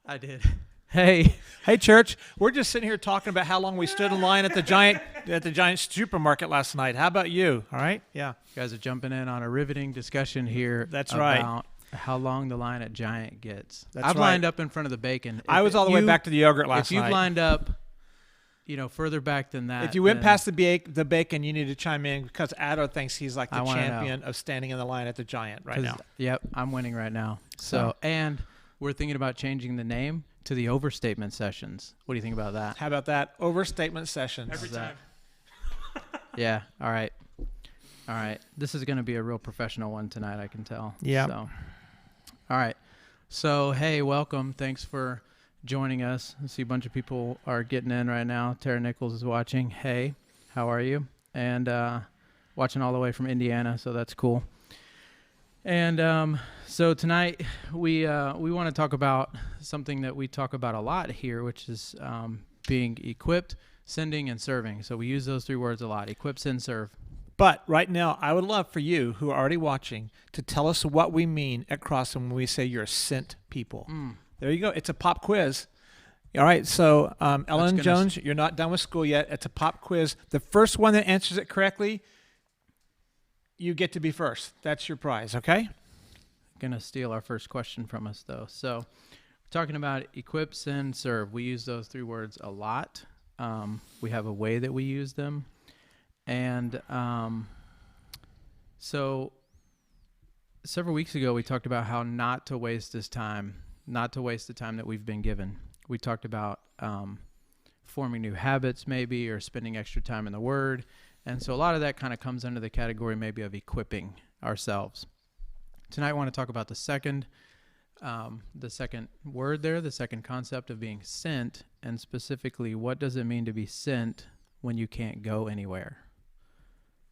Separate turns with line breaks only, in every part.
I did. Hey,
Hey, church. We're just sitting here talking about how long we stood in line at the giant supermarket last night. How about you? All right? Yeah.
you guys are jumping in on a riveting discussion here
That's right.
about how long the line at Giant gets.
That's
I've
right.
lined up in front of the bacon.
I was all the way back to the yogurt last
If you've
night.
lined up, further back than that.
If you went
then
past the bacon, you need to chime in because Addo thinks he's like the
I wanna
champion of standing in the line at the Giant right
'cause-
now.
Yep, I'm winning right now. So, and we're thinking about changing the name to the overstatement sessions. What do you think about that?
How about that? Overstatement sessions.
Every
How's that?
time.
Yeah. All right. All right. This is going to be a real professional one tonight, I can tell.
Yeah.
So, all right. So, hey, welcome. Thanks for joining us. I see a bunch of people are getting in right now. Tara Nichols is watching. Hey, how are you? And watching all the way from Indiana, so that's cool. And so tonight we want to talk about something that we talk about a lot here, which is being equipped, sending, and serving. So we use those three words a lot: equip, send, serve.
But right now, I would love for you who are already watching to tell us what we mean at Crossing when we say you're sent people. There you go. It's a pop quiz. All right. So, Ellen
gonna
Jones, you're not done with school yet. It's a pop quiz. The first one that answers it correctly, you get to be first. That's your prize. Okay.
Gonna steal our first question from us though. So we're talking about equip, send, serve. We use those three words a lot. We have a way that we use them, and so several weeks ago we talked about how not to waste this time, not to waste the time that we've been given. We talked about forming new habits maybe, or spending extra time in the Word, and so a lot of that kind of comes under the category maybe of equipping ourselves. Tonight I want to talk about the second word there, the second concept of being sent, and specifically, what does it mean to be sent when you can't go anywhere?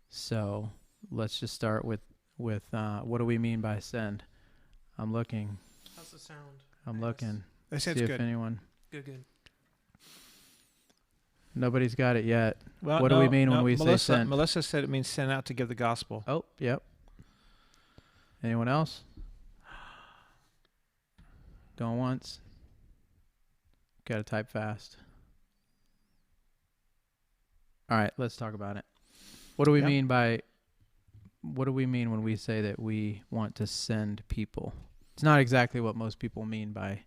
So let's just start with what do we mean by send? I'm looking.
How's the sound?
I'm looking.
They said
See
it's
if
good.
anyone.
Good.
Nobody's got it yet.
Well,
What do we mean when we say sent?
Melissa said it means sent out to give the gospel.
Oh, yep. Anyone else? Going once. Got to type fast. All right, let's talk about it. What do we mean when we say that we want to send people? It's not exactly what most people mean by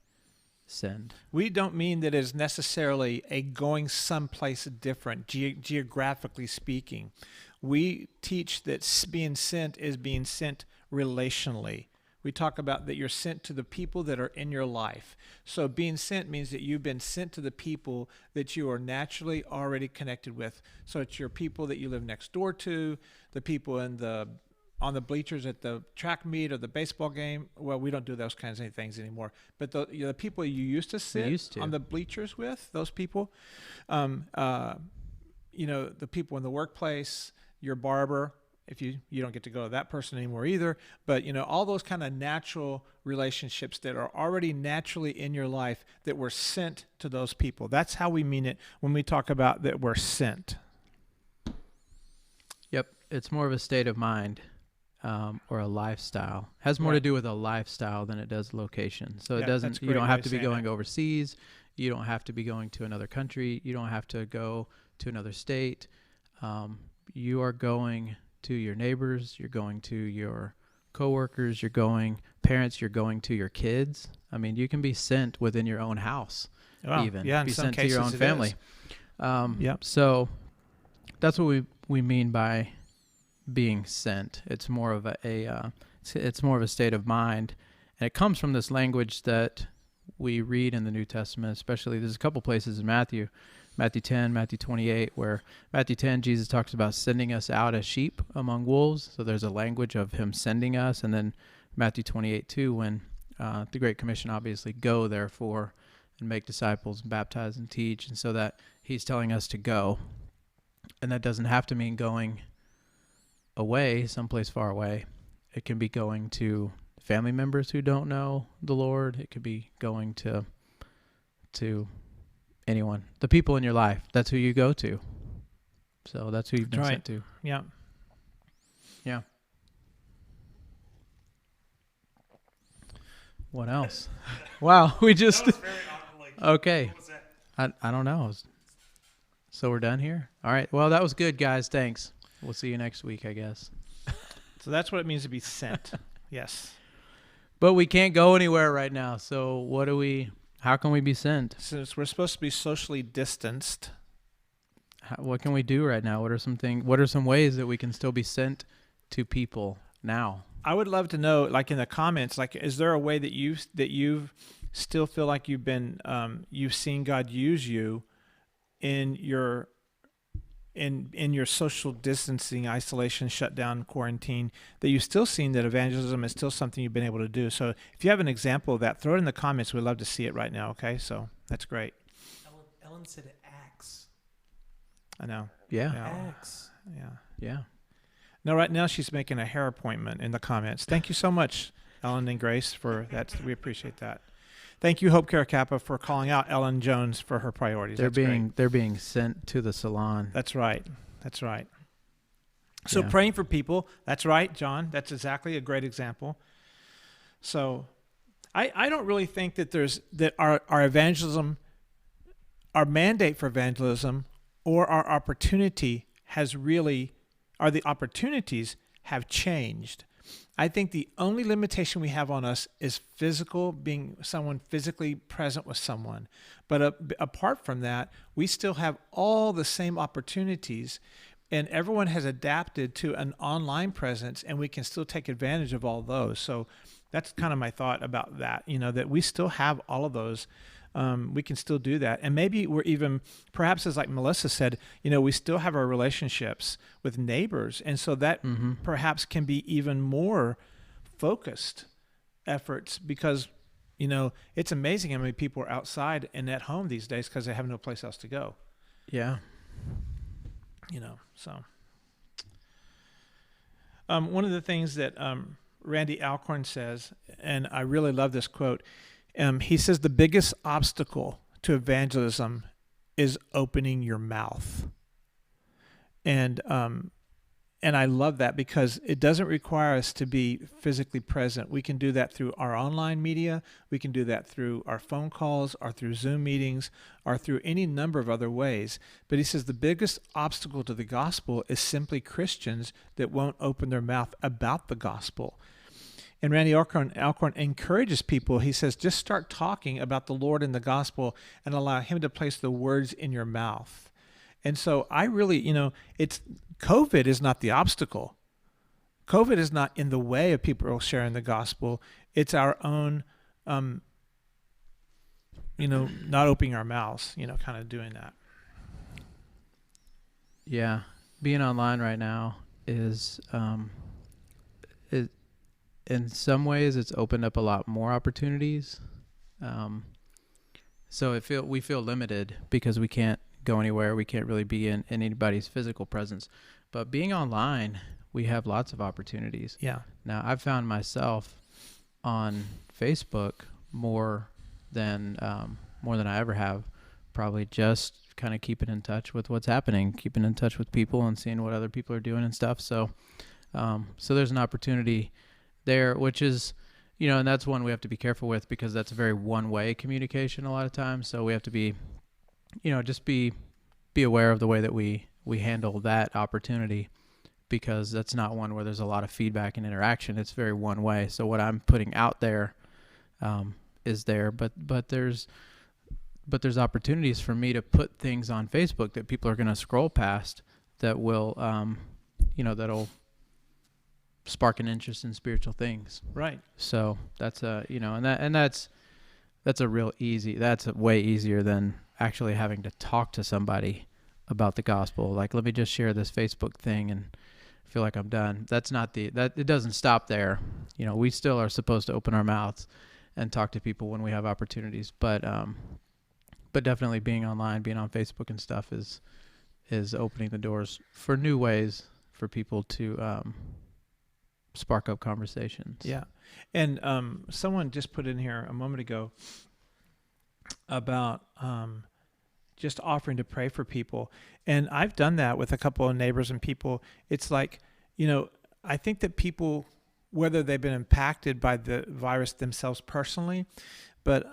send.
We don't mean that it's necessarily a going someplace different, geographically speaking. We teach that being sent is being sent relationally. We talk about that you're sent to the people that are in your life. So being sent means that you've been sent to the people that you are naturally already connected with. So it's your people that you live next door to, the people on the bleachers at the track meet or the baseball game. Well, we don't do those kinds of things anymore. But the people you used to sit on the bleachers with, those people, the people in the workplace, your barber, if you don't get to go to that person anymore either, but all those kind of natural relationships that are already naturally in your life that were sent to those people. That's how we mean it when we talk about that we're sent.
Yep, it's more of a state of mind. Or a lifestyle. Has more to do with a lifestyle than it does location. So it doesn't. You don't have to be going overseas. You don't have to be going to another country. You don't have to go to another state. You are going to your neighbors. You're going to your coworkers. You're going parents. You're going to your kids. I mean, you can be sent within your own house.
Wow.
Even
in
be
some
sent to
cases
your own
it
family.
is.
So that's what we mean by being sent. It's more of it's more of a state of mind, and it comes from this language that we read in the New Testament. Especially, there's a couple places in Matthew 10, Matthew 28, where Matthew 10, Jesus talks about sending us out as sheep among wolves. So there's a language of him sending us, and then Matthew 28 too, when the Great Commission, obviously, go therefore and make disciples and baptize and teach, and so that he's telling us to go, and that doesn't have to mean going away, someplace far away. It can be going to family members who don't know the Lord. It could be going to anyone, the people in your life. That's who you go to. So that's who you've been sent to.
Yeah.
What else? Wow, we just
That was very awkward. Like,
okay.
what was that?
I don't know. So we're done here. All right. Well, that was good, guys. Thanks. We'll see you next week, I guess.
So that's what it means to be sent. Yes.
But we can't go anywhere right now. So how can we be sent?
Since we're supposed to be socially distanced,
What can we do right now? What are some ways that we can still be sent to people now?
I would love to know, like in the comments, like, is there a way that you still feel like you've seen God use you in your social distancing, isolation, shutdown, quarantine, that you've still seen that evangelism is still something you've been able to do? So if you have an example of that, throw it in the comments. We'd love to see it right now. Okay, so that's great.
Ellen said Acts.
I know.
Yeah.
Yeah.
Acts.
Yeah.
Yeah.
No, right now she's making a hair appointment in the comments. Thank you so much, Ellen and Grace, for that. We appreciate that. Thank you, Hope Care Kappa, for calling out Ellen Jones for her priorities.
They're
That's great.
they're being sent to the salon.
That's right. That's right. So
Yeah.
praying for people. That's right, John. That's exactly a great example. So I don't really think that our evangelism, our mandate for evangelism, or our opportunity the opportunities have changed. I think the only limitation we have on us is being someone physically present with someone. But apart from that, we still have all the same opportunities, and everyone has adapted to an online presence, and we can still take advantage of all those. So that's kind of my thought about that, that we still have all of those. We can still do that. And maybe we're even, perhaps as like Melissa said, we still have our relationships with neighbors. And so that perhaps can be even more focused efforts, because, it's amazing how many people are outside and at home these days because they have no place else to go.
Yeah.
So one of the things that Randy Alcorn says, and I really love this quote, he says the biggest obstacle to evangelism is opening your mouth. And I love that, because it doesn't require us to be physically present. We can do that through our online media. We can do that through our phone calls, or through Zoom meetings, or through any number of other ways. But he says the biggest obstacle to the gospel is simply Christians that won't open their mouth about the gospel. And Randy Alcorn encourages people. He says, just start talking about the Lord and the gospel and allow him to place the words in your mouth. And so I really, COVID is not the obstacle. COVID is not in the way of people sharing the gospel. It's our own, not opening our mouths, kind of doing that.
Yeah. Being online right now is, in some ways, it's opened up a lot more opportunities. So we feel limited because we can't go anywhere. We can't really be in anybody's physical presence. But being online, we have lots of opportunities.
Yeah.
Now, I've found myself on Facebook more than I ever have. Probably just kind of keeping in touch with what's happening, keeping in touch with people and seeing what other people are doing and stuff. So there's an opportunity there, which is, and that's one we have to be careful with, because that's a very one-way communication a lot of times. So we have to be, just be aware of the way that we handle that opportunity, because that's not one where there's a lot of feedback and interaction. It's very one way. So what I'm putting out there is there, but there's opportunities for me to put things on Facebook that people are going to scroll past that will, that'll spark an interest in spiritual things.
Right.
So that's that's way easier than actually having to talk to somebody about the gospel. Like, let me just share this Facebook thing and feel like I'm done. It doesn't stop there. We still are supposed to open our mouths and talk to people when we have opportunities, but definitely being online, being on Facebook and stuff is opening the doors for new ways for people to spark up conversations.
Yeah. And someone just put in here a moment ago about just offering to pray for people. And I've done that with a couple of neighbors and people. It's like, I think that people, whether they've been impacted by the virus themselves personally, But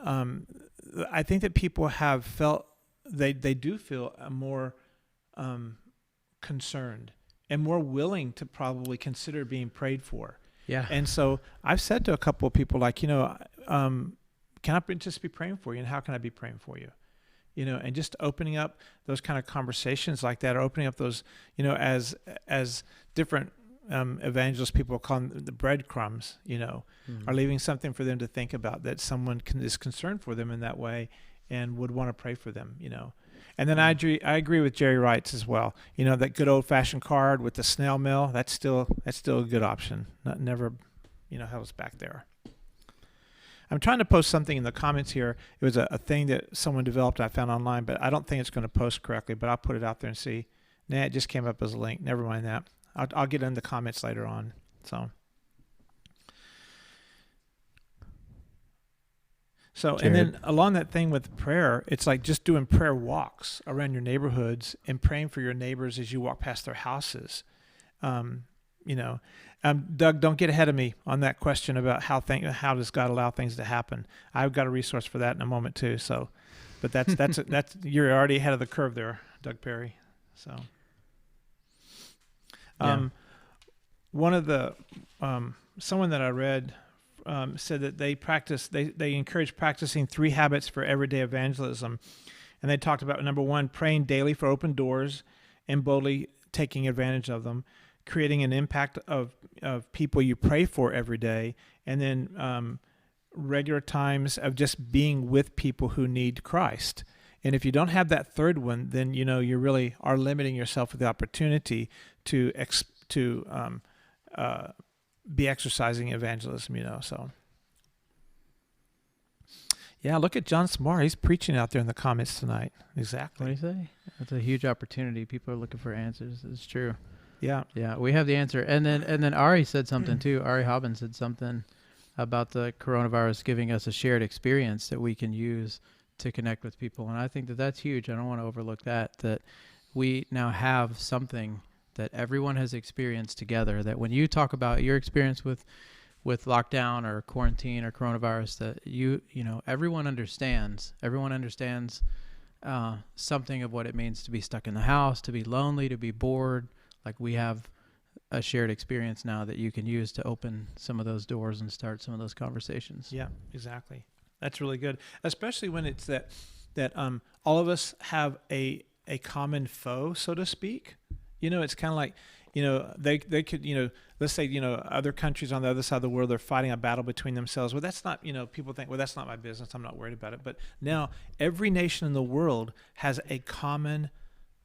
I think that people have felt they do feel more concerned and more willing to probably consider being prayed for.
Yeah.
And so I've said to a couple of people, like, can I just be praying for you, and how can I be praying for you? And just opening up those kind of conversations like that, or opening up those, as different evangelist people call them the breadcrumbs, are leaving something for them to think about, that someone is concerned for them in that way and would want to pray for them, And then I agree with Jerry Wrights as well. That good old fashioned card with the snail mail, that's still a good option. Never, held us back there. I'm trying to post something in the comments here. It was a thing that someone developed I found online, but I don't think it's going to post correctly, but I'll put it out there and see. Nah, it just came up as a link. Never mind that. I'll get in the comments later on. So, and then along that thing with prayer, it's like just doing prayer walks around your neighborhoods and praying for your neighbors as you walk past their houses. Doug, don't get ahead of me on that question about how does God allow things to happen. I've got a resource for that in a moment too. So, but that's you're already ahead of the curve there, Doug Perry. So, one of the someone that I read said that they encourage practicing 3 habits for everyday evangelism, and they talked about number 1, praying daily for open doors and boldly taking advantage of them, creating an impact of people you pray for every day, and then regular times of just being with people who need Christ. And if you don't have that third one, then you really are limiting yourself with the opportunity to be exercising evangelism. So yeah, look at John Smart. He's preaching out there in the comments tonight. Exactly.
What do you say? That's a huge opportunity. People are looking for answers. It's true.
Yeah.
Yeah, we have the answer. And then Ari said something too. Ari Hobbins said something about the coronavirus giving us a shared experience that we can use to connect with people. And I think that that's huge. I don't want to overlook that we now have something that everyone has experienced together, that when you talk about your experience with lockdown or quarantine or coronavirus, that everyone understands something of what it means to be stuck in the house, to be lonely, to be bored. Like, we have a shared experience now that you can use to open some of those doors and start some of those conversations.
Yeah, exactly. That's really good, especially when it's that all of us have a common foe, so to speak. It's kind of like, they could, let's say, other countries on the other side of the world, they're fighting a battle between themselves. Well, that's not, people think, well, that's not my business, I'm not worried about it. But now every nation in the world has a common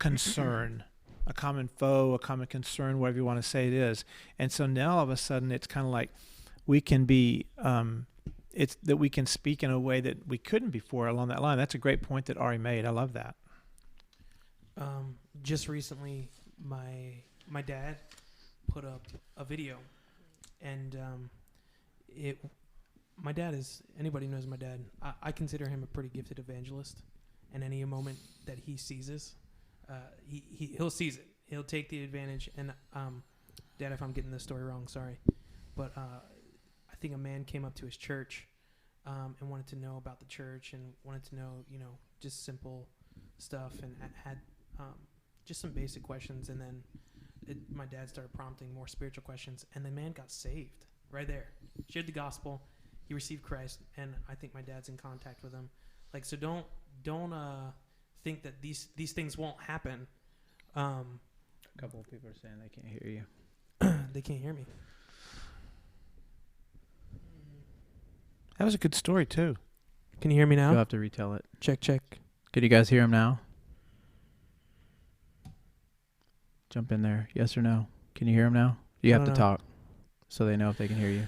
concern, a common foe, a common concern, whatever you want to say it is. And so now all of a sudden it's kind of like we can be, it's that we can speak in a way that we couldn't before along that line. That's a great point that Ari made. I love that.
Just recently, my dad put up a video, and my dad is, anybody knows my dad, I consider him a pretty gifted evangelist, and any moment that he seizes, he'll seize it. He'll take the advantage. And Dad, if I'm getting this story wrong, sorry, but I think a man came up to his church and wanted to know about the church and wanted to know, just simple stuff, and had just some basic questions. And then my dad started prompting more spiritual questions, and the man got saved right there. Shared the gospel, he received Christ, and I think my dad's in contact with him. Like, so don't think that these things won't happen.
A couple of people are saying they can't hear you.
They can't hear me.
That was a good story too.
Can you hear me now?
You'll have to retell it.
Check.
Can you guys hear him now? Jump in there. Yes or no? Can you hear him now? You have to talk so they know if they can hear you.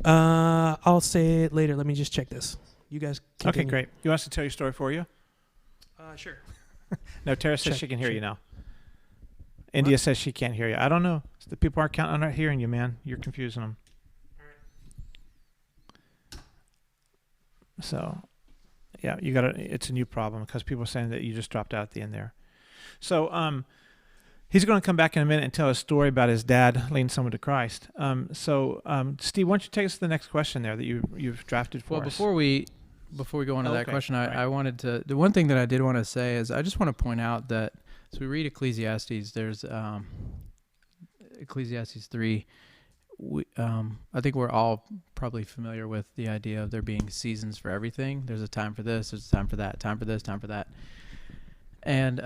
I'll say it later. Let me just check this. You guys continue.
Okay, great. You want us to tell your story for you?
Sure.
No, Tara says she can hear you now. India says she can't hear you. I don't know. The people aren't hearing you, man. You're confusing them. So, yeah, it's a new problem because people are saying that you just dropped out at the end there. So, He's going to come back in a minute and tell a story about his dad leading someone to Christ. Steve, why don't you take us to the next question there that you've drafted for us?
Before we go into that
Okay,
question,
right.
I wanted to, the one thing that I did want to say is I just want to point out that as we read Ecclesiastes, there's Ecclesiastes 3. I think we're all probably familiar with the idea of there being seasons for everything. There's a time for this, there's a time for that, time for this, time for that. And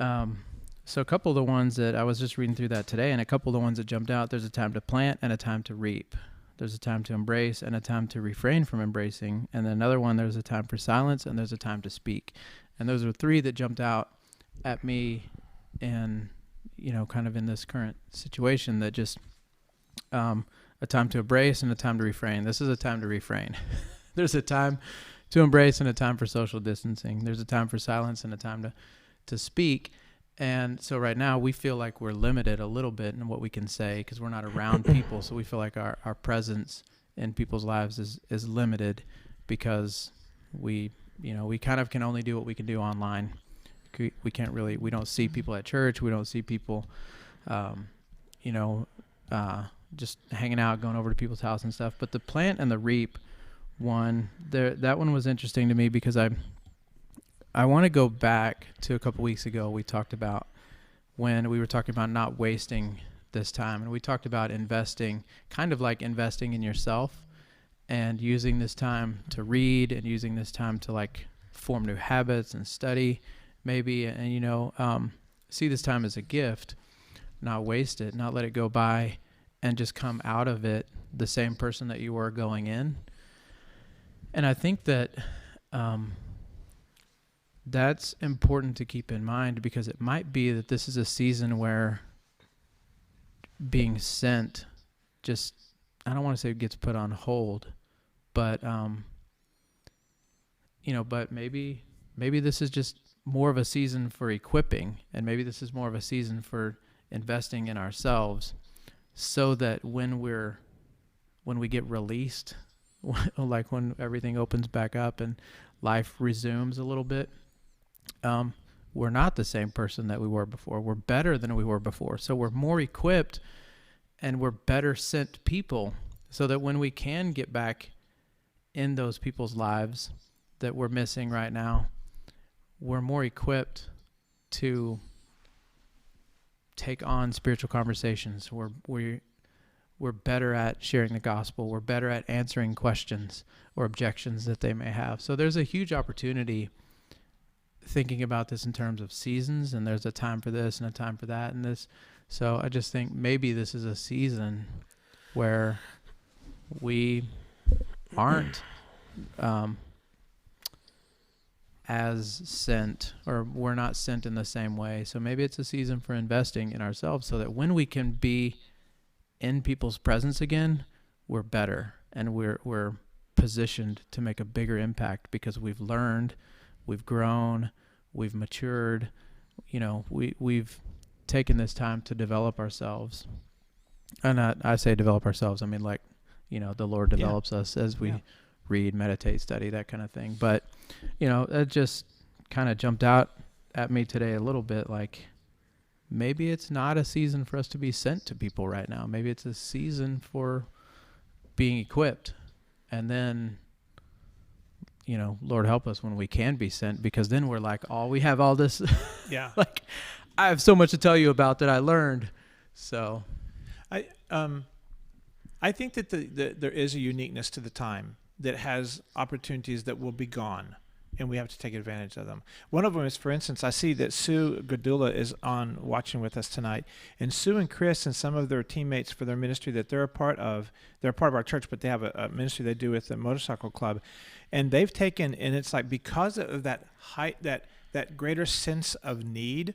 so a couple of the ones that I was just reading through that today, and a couple of the ones that jumped out, there's a time to plant and a time to reap. There's a time to embrace and a time to refrain from embracing. And then another one, there's a time for silence and there's a time to speak. And those are three that jumped out at me and, kind of in this current situation that just a time to embrace and a time to refrain. This is a time to refrain. There's a time to embrace and a time for social distancing. There's a time for silence and a time to speak. And so right now we feel like we're limited a little bit in what we can say because we're not around people. So we feel like our presence in people's lives is limited because we kind of can only do what we can do online. We can't really, we don't see people at church. We don't see people, just hanging out, going over to people's house and stuff. But the plant and the reap one, that one was interesting to me because I want to go back to a couple weeks ago. We talked about when we were talking about not wasting this time. And we talked about investing, kind of like investing in yourself and using this time to read and using this time to like form new habits and study maybe. And, see this time as a gift, not waste it, not let it go by and just come out of it the same person that you were going in. And I think that that's important to keep in mind because it might be that this is a season where being sent just, I don't want to say it gets put on hold, but, but maybe this is just more of a season for equipping, and maybe this is more of a season for investing in ourselves so that when we get released, like when everything opens back up and life resumes a little bit, we're not the same person that we were before. We're better than we were before. So we're more equipped and we're better sent people so that when we can get back in those people's lives that we're missing right now, we're more equipped to take on spiritual conversations. We're better at sharing the gospel. We're better at answering questions or objections that they may have. So there's a huge opportunity thinking about this in terms of seasons, and there's a time for this and a time for that and this. So I just think maybe this is a season where we aren't as sent, or we're not sent in the same way. So maybe it's a season for investing in ourselves so that when we can be in people's presence again, we're better and we're positioned to make a bigger impact because we've learned, we've grown, we've matured, we've taken this time to develop ourselves. And I say develop ourselves, I mean like, the Lord develops us as we read, meditate, study, that kind of thing. But, that just kind of jumped out at me today a little bit, like maybe it's not a season for us to be sent to people right now. Maybe it's a season for being equipped. And then, Lord help us when we can be sent, because then we're like, we have all this.
Yeah.
Like, I have so much to tell you about that I learned. So
I think that there is a uniqueness to the time that has opportunities that will be gone, and we have to take advantage of them. One of them is, for instance, I see that Sue Gadula is on watching with us tonight, and Sue and Chris and some of their teammates for their ministry that they're a part of our church, but they have a ministry they do with the motorcycle club, and they've taken, and it's like because of that height, that greater sense of need,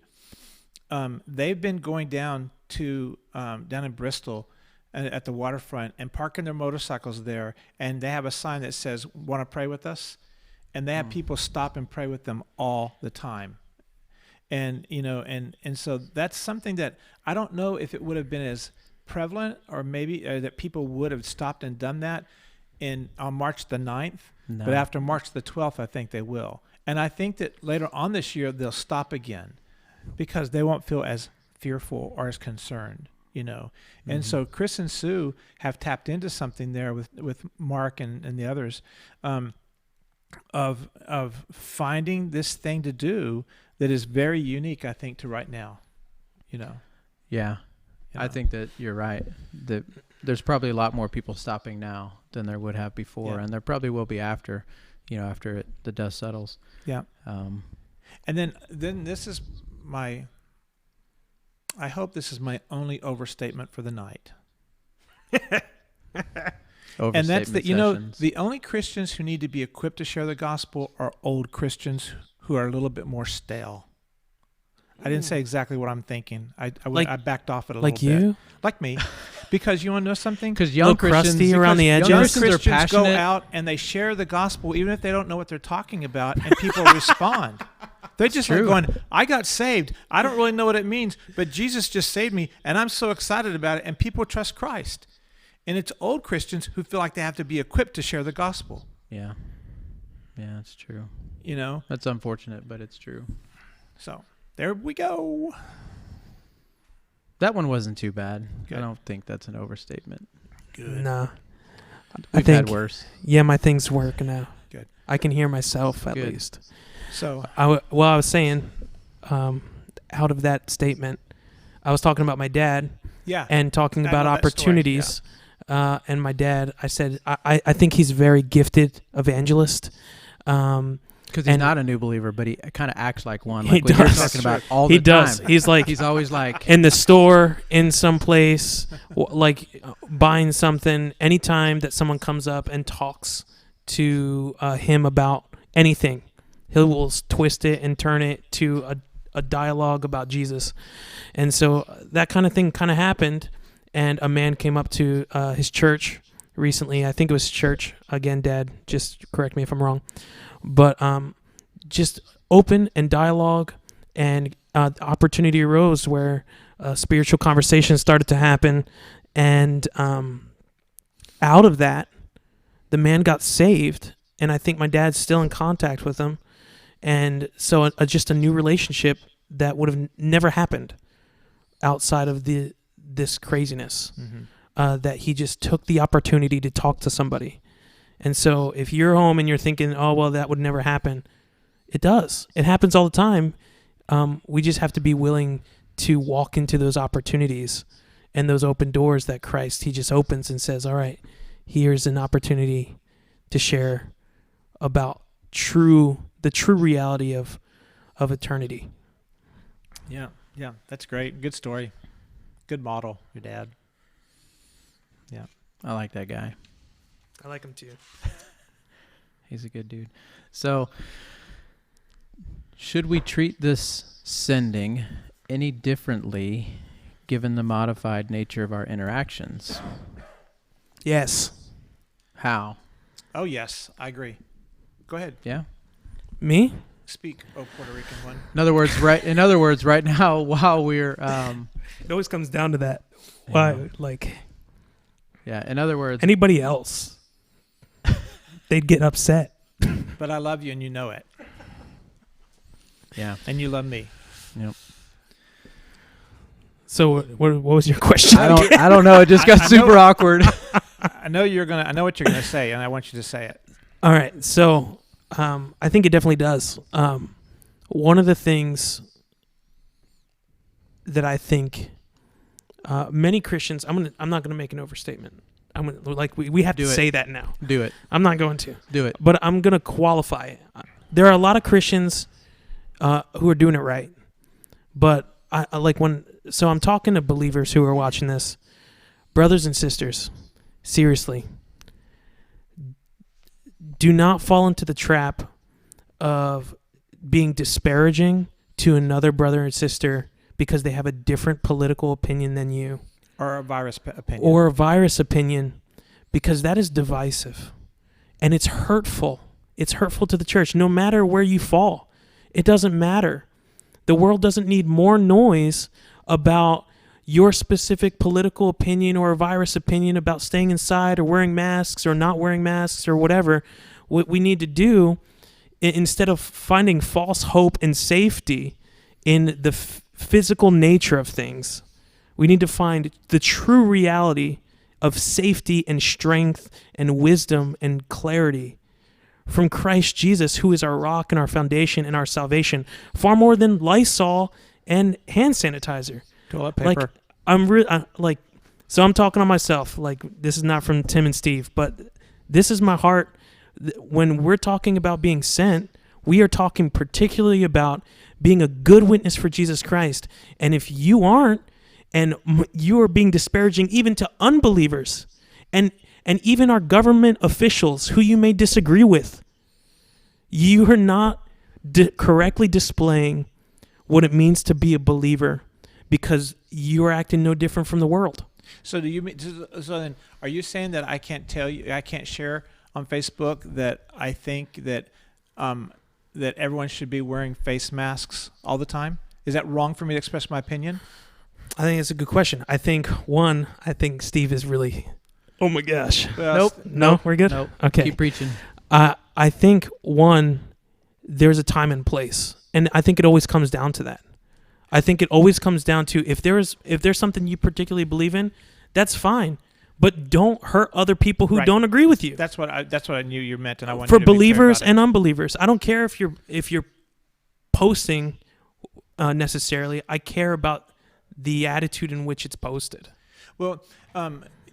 they've been going down in Bristol at the waterfront and parking their motorcycles there, and they have a sign that says, "Want to pray with us?" And they have people stop and pray with them all the time. And, and so that's something that I don't know if it would have been as prevalent, or maybe that people would have stopped and done that on March the 9th. No. But after March the 12th, I think they will. And I think that later on this year, they'll stop again because they won't feel as fearful or as concerned, you know. And
Mhm.
so Chris and Sue have tapped into something there with Mark and the others, of finding this thing to do that is very unique, I think, to right now, you know.
Yeah.
You
I
know?
think that you're right. That there's probably a lot more people stopping now than there would have before,
Yeah.
and there probably will be after, the dust settles.
Yeah.
Um,
And then this is I hope this is my only overstatement for the night. And that's
overstatement sessions.
the only Christians who need to be equipped to share the gospel are old Christians who are a little bit more stale. I didn't say exactly what I'm thinking. I backed off it a
Like
little bit.
you?
Like me. Because you want to know something?
Because young
Little
Christians,
crusty around the
because
edges.
young
Young
Christians are
Christians go
passionate.
out and they share the gospel even if they don't know what they're talking about, and people respond. They're just like
true.
going, I got saved. I don't really know what it means, but Jesus just saved me, and I'm so excited about it, and people trust Christ. And it's old Christians who feel like they have to be equipped to share the gospel,
Yeah, that's true.
you know?
That's unfortunate, but it's true.
So there we go.
That one wasn't too bad.
Good.
I don't think that's an overstatement.
Good.
Nah.
We've
think-
had worse.
Yeah, my thing's working now.
Good.
I can hear myself at
Good.
least.
So,
I was saying, out of that statement, I was talking about my dad
yeah.
and talking
I
about
know that story,
opportunities. And my dad, I said, I think he's a very gifted evangelist.
Because he's
And-
not a new believer, but he kind of acts like one.
He
Like what you're
does.
talking
That's
about all
He
the
does.
time.
He's like
He's always like,
in the store, in some place, buying something. Anytime that someone comes up and talks to him about anything, he will twist it and turn it to a dialogue about Jesus. And so that kind of thing kind of happened. And a man came up to his church recently. I think it was church. Again, Dad, just correct me if I'm wrong. But just open and dialogue, and opportunity arose where spiritual conversations started to happen. And out of that, the man got saved. And I think my dad's still in contact with him. And so just a new relationship that would have never happened outside of this craziness.
Mm-hmm.
That he just took the opportunity to talk to somebody. And so if you're home and you're thinking, oh, well, that would never happen, it does. It happens all the time. We just have to be willing to walk into those opportunities and those open doors that Christ, he just opens and says, all right, here's an opportunity to share about the true reality of eternity.
Yeah. Yeah. That's great. Good story. Good model, your dad.
I like that guy.
I like him too.
He's a good dude. So, should we treat this sending any differently given the modified nature of our interactions?
Yes.
How?
Oh, yes. I agree. Go ahead.
Yeah?
Me?
Speak, Puerto Rican one.
In other words, right now, while we're
It always comes down to that.
Yeah. In other words,
Anybody else, they'd get upset.
But I love you, and you know it.
yeah.
And you love me.
So what was your question?
I don't know. It just got
I know-
super awkward.
I know what you're gonna say, and I want you to say it.
All right. So I think it definitely does. One of the things that I think many Christians, I'm not going to make an overstatement. I'm gonna, we have
Do
to
it.
say that now.
Do it.
I'm not going to,
Do it.
but I'm going to qualify it. There are a lot of Christians who are doing it right, but so I'm talking to believers who are watching this, brothers and sisters. Seriously, do not fall into the trap of being disparaging to another brother and sister because they have a different political opinion than you,
Or a virus opinion.
or a virus opinion, because that is divisive and it's hurtful. It's hurtful to the church. No matter where you fall, it doesn't matter. The world doesn't need more noise about your specific political opinion or a virus opinion about staying inside or wearing masks or not wearing masks or whatever. What we need to do, instead of finding false hope and safety in the physical nature of things. We need to find the true reality of safety and strength and wisdom and clarity from Christ Jesus, who is our rock and our foundation and our salvation, far more than Lysol and hand sanitizer.
Toilet paper.
So I'm talking on myself. Like, this is not from Tim and Steve, but this is my heart. When we're talking about being sent, we are talking particularly about being a good witness for Jesus Christ. And if you aren't, and you are being disparaging even to unbelievers and even our government officials who you may disagree with, you are not correctly displaying what it means to be a believer, because you are acting no different from the world.
So do you mean? So then, are you saying that I can't share on Facebook that I think that that everyone should be wearing face masks all the time? Is that wrong for me to express my opinion?
I think it's a good question. I think Steve is really. Oh my gosh.
Well,
No, we're good.
Nope.
Okay.
Keep preaching.
I think there's a time and place, and I think it always comes down to that. I think it always comes down to if there's something you particularly believe in, that's fine, but don't hurt other people who
Right.
don't agree with you.
That's what I knew you meant, and I wanted
For
you to be clear
believers
about it.
and unbelievers. I don't care if you're posting necessarily. I care about the attitude in which it's posted.
Well,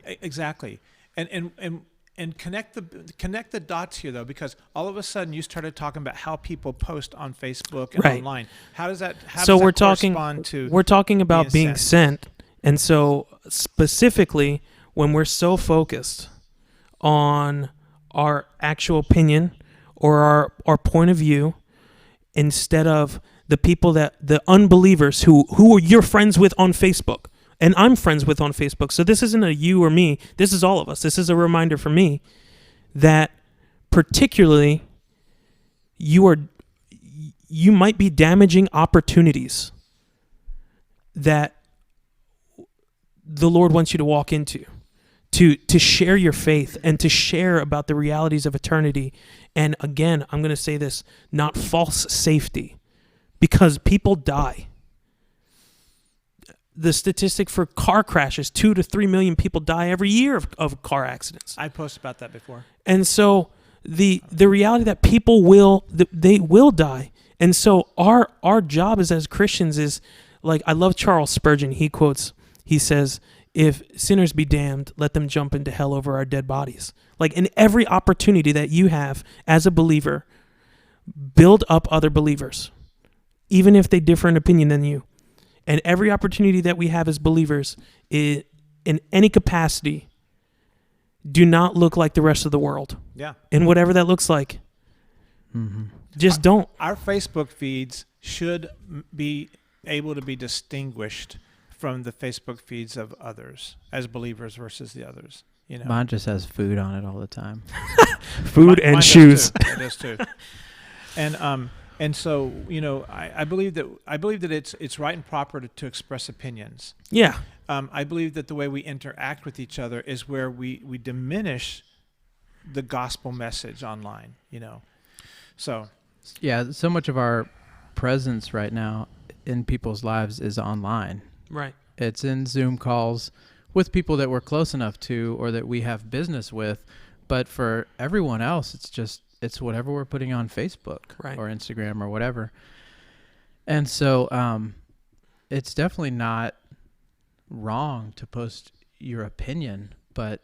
exactly, and connect the dots here though, because all of a sudden you started talking about how people post on Facebook and
Right.
online. How does that?
We're talking about being
being
sent, and so specifically when we're so focused on our actual opinion or our point of view, instead of the unbelievers who are you're friends with on Facebook and I'm friends with on Facebook. So this isn't a you or me. This is all of us. This is a reminder for me that particularly you might be damaging opportunities that the Lord wants you to walk into, to share your faith and to share about the realities of eternity. And again, I'm going to say this, not false safety, because people die. The statistic for car crashes, 2 to 3 million people die every year of car accidents.
I posted about that before.
And so the reality that people will die. And so our job as Christians is, like, I love Charles Spurgeon. He says, if sinners be damned, let them jump into hell over our dead bodies. Like, in every opportunity that you have as a believer, build up other believers, even if they differ in opinion than you. And every opportunity that we have as believers, in any capacity, do not look like the rest of the world.
Yeah.
And whatever that looks like, just don't.
Our Facebook feeds should be able to be distinguished from the Facebook feeds of others as believers versus the others. You know,
Mine just has food on it all the time.
Food
Mine
and
does
shoes.
too. It does too. And so, you know, I believe that it's right and proper to express opinions.
Yeah.
I believe that the way we interact with each other is where we diminish the gospel message online, you know. So
Yeah, so much of our presence right now in people's lives is online.
Right.
It's in Zoom calls with people that we're close enough to or that we have business with. But for everyone else, it's whatever we're putting on Facebook
Right.
or Instagram or whatever. And so it's definitely not wrong to post your opinion, but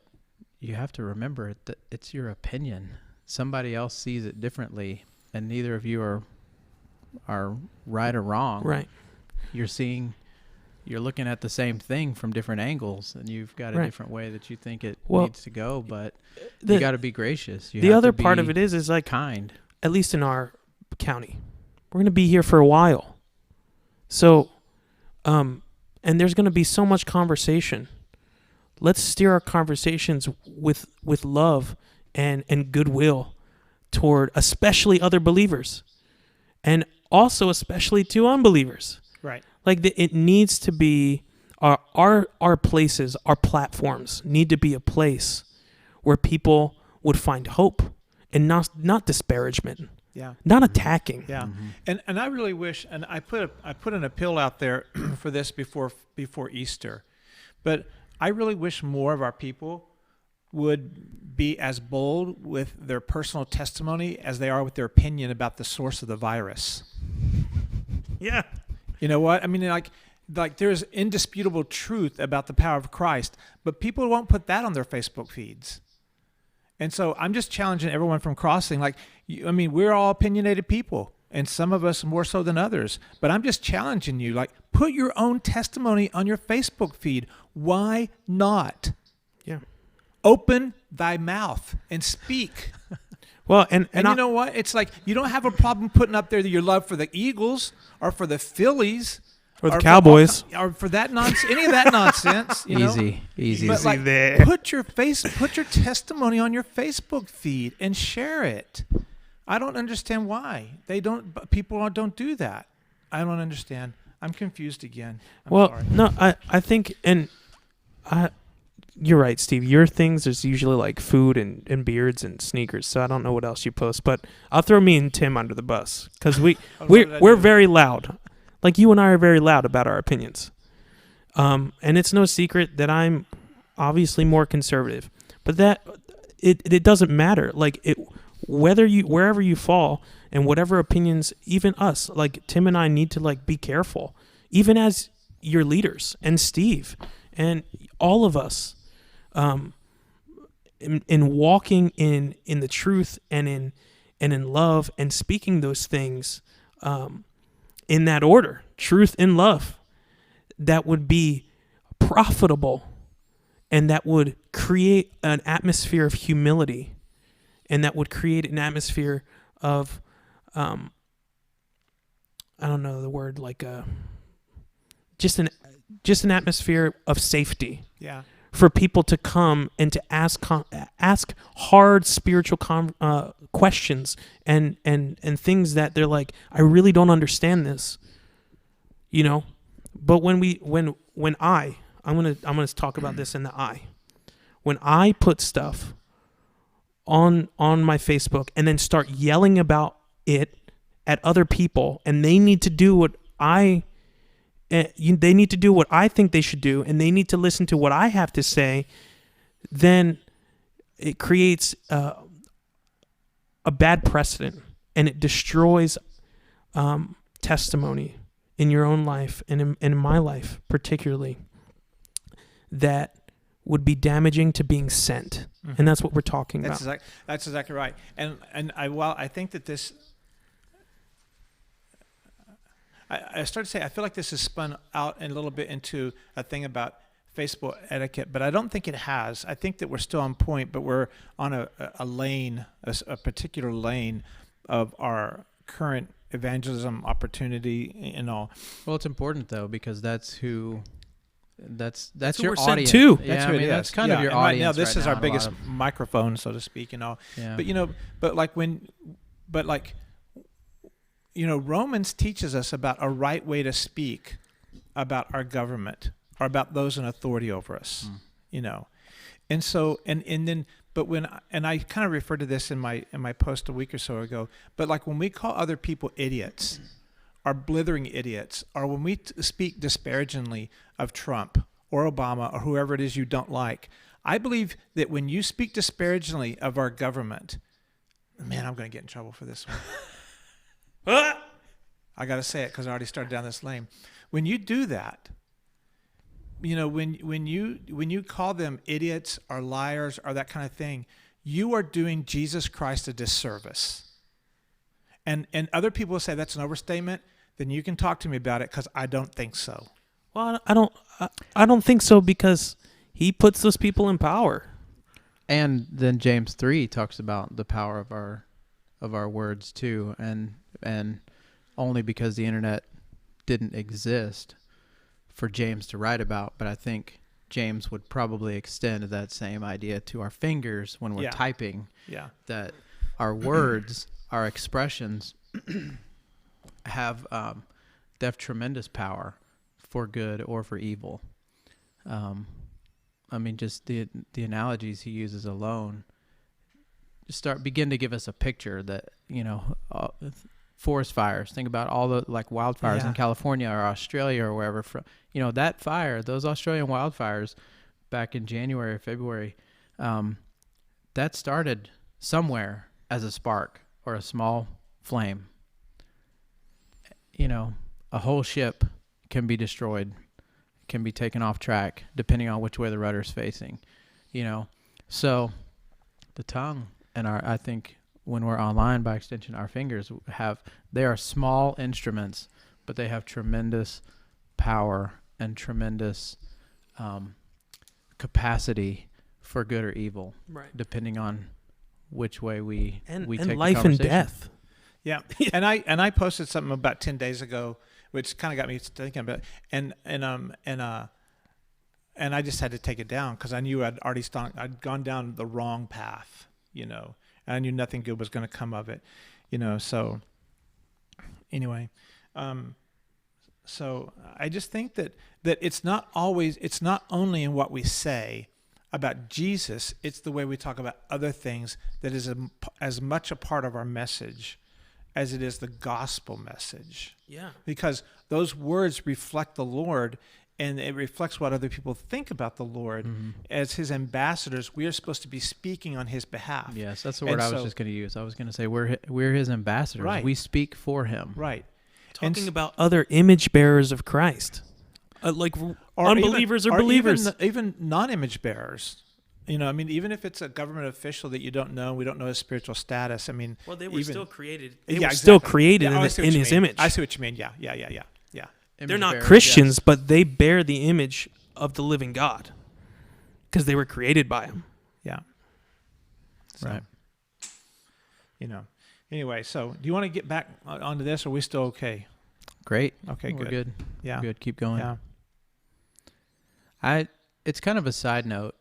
you have to remember that it's your opinion. Somebody else sees it differently, and neither of you are right or wrong.
Right.
You're looking at the same thing from different angles, and you've got a
Right.
different way that you think it
Well,
needs to go, but
the-
you got to be gracious. You
The
have
other
to
part of
be
it is like,
kind.
at least in our county, we're going to be here for a while. So, and there's going to be so much conversation. Let's steer our conversations with love and goodwill toward especially other believers, and also especially to unbelievers.
right.
Like, it needs to be our places, our platforms need to be a place where people would find hope and not disparagement.
Yeah.
not attacking.
Yeah.
Mhm.
And I really wish, and I put an appeal out there for this before Easter, but I really wish more of our people would be as bold with their personal testimony as they are with their opinion about the source of the virus.
Yeah.
You know what? I mean, like there's indisputable truth about the power of Christ, but people won't put that on their Facebook feeds. And so I'm just challenging everyone from Crossing. Like, I mean, we're all opinionated people, and some of us more so than others. But I'm just challenging you. Like, put your own testimony on your Facebook feed. Why not?
Yeah.
Open thy mouth and speak.
Well, and
And you know what? It's like you don't have a problem putting up there your love for the Eagles or for the Phillies
or the
for
Cowboys.
or for that nonsense, any of that nonsense. You know?
Easy.
But like,
there.
put your testimony on your Facebook feed and share it. I don't understand why people don't do that. I don't understand. I'm confused again. I'm sorry.
No, I think, and you're right, Steve. Your things is usually like food and beards and sneakers. So I don't know what else you post, but I'll throw me and Tim under the bus because we're very loud. Like you and I are very loud about our opinions. And it's no secret that I'm obviously more conservative, but that it doesn't matter. Like wherever you fall and whatever opinions, even us, like Tim and I need to like be careful, even as your leaders and Steve and all of us, in walking in the truth and in love and speaking those things, in that order, truth and love, that would be profitable and that would create an atmosphere of humility and that would create an atmosphere of, I don't know the word, like just an atmosphere of safety.
Yeah.
For people to come and to ask hard spiritual questions and things that they're like, I really don't understand this, you know. But when I'm gonna talk about this in the I. When I put stuff on my Facebook and then start yelling about it at other people, and they need to do what they need to do what I think they should do, and they need to listen to what I have to say, then it creates a bad precedent, and it destroys testimony in your own life and in my life particularly, that would be damaging to being sent.
Mm-hmm.
And that's what we're talking about.
That's exactly right. And I think that this, I started to say, I feel like this has spun out a little bit into a thing about Facebook etiquette, but I don't think it has. I think that we're still on point, but we're on a lane, a particular lane of our current evangelism opportunity and all.
Well, it's important though, because that's who
who
your
we're sent
audience.
to.
Yeah,
That's who
I
it
mean,
is.
that's kind of your
and
audience.
Right now, this
right
is
now
our
in a
biggest
lot of-
microphone, so to speak, and all.
Yeah.
But Romans teaches us about a right way to speak about our government or about those in authority over us, and so I kind of referred to this in my post a week or so ago. But like when we call other people idiots, or blithering idiots, or when we speak disparagingly of Trump or Obama or whoever it is you don't like, I believe that when you speak disparagingly of our government, man, I'm going to get in trouble for this one. I got to say it because I already started down this lane. When you do that, when you call them idiots or liars or that kind of thing, you are doing Jesus Christ a disservice. And other people will say that's an overstatement. Then you can talk to me about it because I don't think so.
Well, I don't think so, because he puts those people in power.
And then James 3 talks about the power of our words too, and only because the internet didn't exist for James to write about, but I think James would probably extend that same idea to our fingers when we're typing.
Yeah.
That our words, our expressions have tremendous power for good or for evil. I mean, just the analogies he uses alone begin to give us a picture that, forest fires. Think about all the like wildfires
Yeah.
in California or Australia or wherever. That fire, those Australian wildfires back in January or February, that started somewhere as a spark or a small flame. A whole ship can be destroyed, can be taken off track depending on which way the rudder's facing. So the tongue and I think when we're online, by extension, our fingers they are small instruments, but they have tremendous power and tremendous capacity for good or evil,
Right.
depending on which way we
And
take the
life and
conversation.
death.
Yeah, and I posted something about 10 days ago, which kind of got me thinking about it. And I just had to take it down because I knew I'd gone down the wrong path, and I knew nothing good was going to come of it, So anyway, so I just think that it's not only in what we say about Jesus, it's the way we talk about other things that is as much a part of our message as it is the gospel message.
Yeah.
Because those words reflect the Lord, and it reflects what other people think about the Lord.
Mm-hmm.
As his ambassadors, we are supposed to be speaking on his behalf.
Yes, that's the word
And
I was
so-
just going to use. I was going to say we're his ambassadors.
Right.
We speak for him.
Right.
Talking about other image bearers of Christ. Unbelievers or believers.
Even non-image bearers. Even if it's a government official that you don't know, we don't know his spiritual status.
Well, they were
even-
still created.
Yeah,
They were still
exactly.
created
Yeah, I
in
see what you
his
mean.
image.
I see what you mean. Yeah.
They're
Image
not
bearers,
Christians,
yes.
but they bear the image of the living God because they were created by him.
Yeah. So,
Right.
Anyway, so do you want to get back onto this, or are we still okay?
Great.
Okay,
We're
good.
good.
Yeah.
Good. Keep going.
Yeah.
It's kind of a side note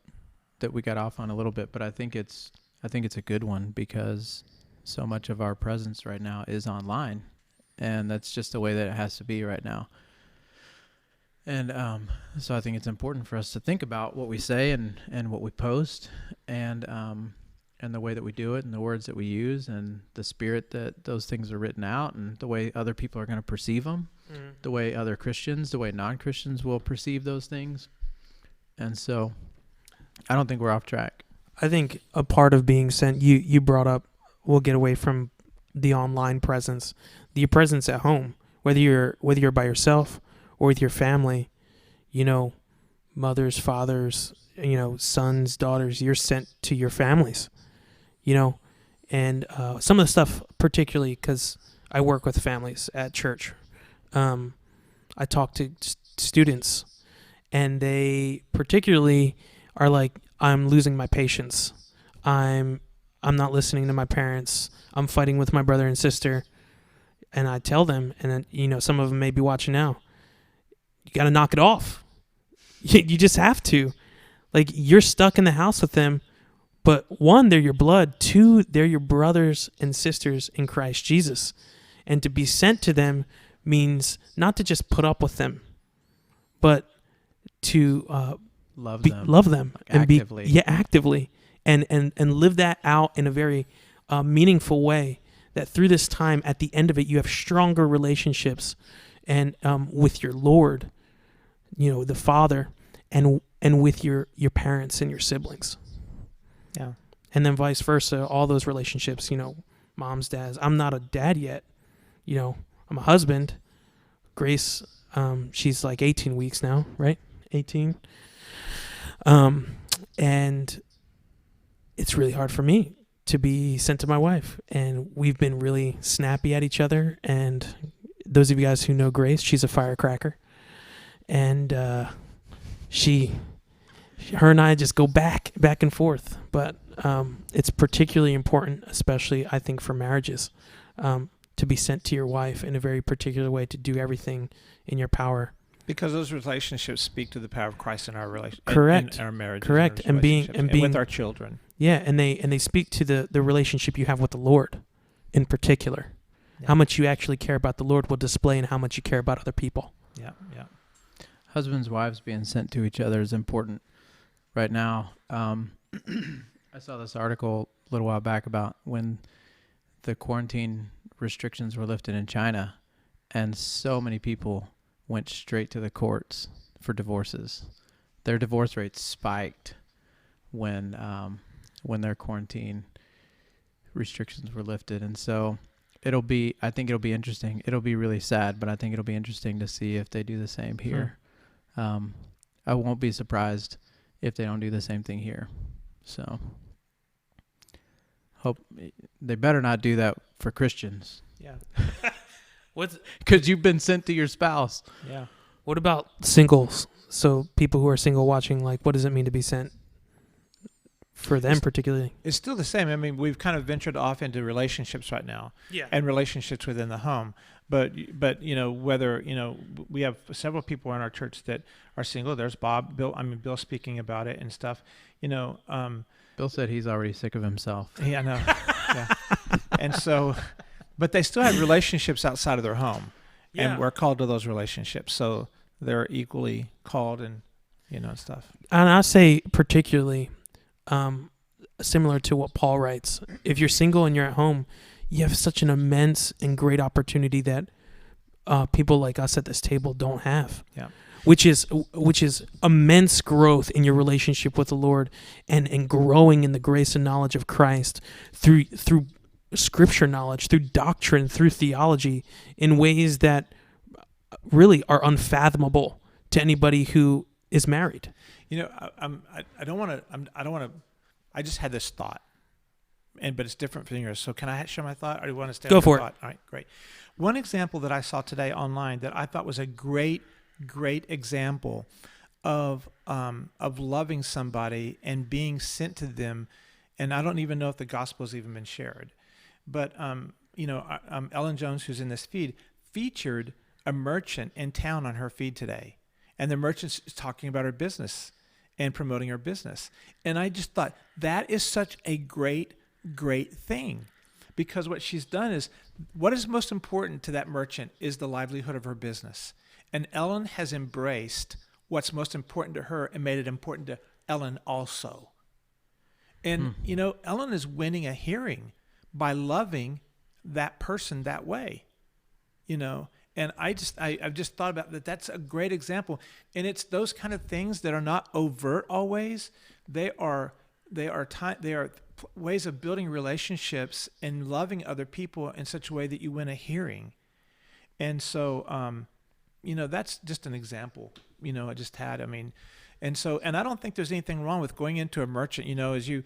that we got off on a little bit, but I think it's a good one because so much of our presence right now is online, and that's just the way that it has to be right now. And so I think it's important for us to think about what we say and what we post, and the way that we do it, and the words that we use, and the spirit that those things are written out, and the way other people are going to perceive them, the way other Christians, the way non-Christians will perceive those things. And so I don't think we're off track.
I think a part of being sent, you brought up, we'll get away from the online presence, the presence at home, whether you're by yourself or with your family, mothers, fathers, sons, daughters, you're sent to your families, and some of the stuff, particularly because I work with families at church, I talk to students, and they particularly are like, I'm losing my patience. I'm not listening to my parents. I'm fighting with my brother and sister. And I tell them, and then, some of them may be watching now, you got to knock it off. You just have to. Like, you're stuck in the house with them. But one, they're your blood. Two, they're your brothers and sisters in Christ Jesus. And to be sent to them means not to just put up with them, but to
Love them.
love them and
Actively.
be actively and live that out in a very meaningful way, that through this time at the end of it you have stronger relationships and with your Lord, the Father, and with your parents and your siblings,
Yeah.
and then vice versa, all those relationships, moms, dads. I'm not a dad yet, I'm a husband. Grace, she's like 18 weeks now, right? 18. And it's really hard for me to be sent to my wife, and we've been really snappy at each other. And those of you guys who know Grace, she's a firecracker, and her and I just go back and forth. But it's particularly important, especially I think for marriages, to be sent to your wife in a very particular way, to do everything in your power.
Because those relationships speak to the power of Christ in our
Correct.
in our marriages,
Correct.
and our
And being-
relationships,
and being-
with our children.
Yeah, and they speak to the relationship you have with the Lord in particular.
Yeah.
How much you actually care about the Lord will display in how much you care about other people.
Yeah, yeah.
Husbands, wives being sent to each other is important right now. I I saw this article a little while back about when the quarantine restrictions were lifted in China, and so many people went straight to the courts for divorces. Their divorce rates spiked when their quarantine restrictions were lifted, and so I think it'll be interesting. It'll be really sad, but I think it'll be interesting to see if they do the same here. I won't be surprised if they don't do the same thing here. So hope they better not do that for Christians,
Yeah.
because you've been sent to your spouse.
Yeah.
What about singles? So people who are single watching, like, what does it mean to be sent for them particularly?
It's still the same. I mean, we've kind of ventured off into relationships right now,
Yeah.
and relationships within the home. But whether we have several people in our church that are single. There's Bill speaking about it and stuff.
Bill said he's already sick of himself.
Yeah, I know. Yeah. And so, but they still have relationships outside of their home, and we're called to those relationships. So they're equally called, and stuff.
And I say particularly, similar to what Paul writes, if you're single and you're at home, you have such an immense and great opportunity that people like us at this table don't have.
Yeah.
Which is immense growth in your relationship with the Lord, and growing in the grace and knowledge of Christ through scripture knowledge, through doctrine, through theology, in ways that really are unfathomable to anybody who is married.
I don't want to. I just had this thought, but it's different from yours. So can I share my thought, or do you want to stay?
Go
on
for
your
it.
Thought? All right, great. One example that I saw today online that I thought was a great example of loving somebody and being sent to them, and I don't even know if the gospel has even been shared, but Ellen Jones, who's in this feed, featured a merchant in town on her feed today, and the merchant's talking about her business and promoting her business, and I just thought that is such a great thing, because what she's done is, what is most important to that merchant is the livelihood of her business. And Ellen has embraced what's most important to her and made it important to Ellen also. And, Ellen is winning a hearing by loving that person that way, And I've just thought about that. That's a great example. And it's those kind of things that are not overt always. They are ways of building relationships and loving other people in such a way that you win a hearing. And so, that's just an example, I just had. I mean, and I don't think there's anything wrong with going into a merchant, as the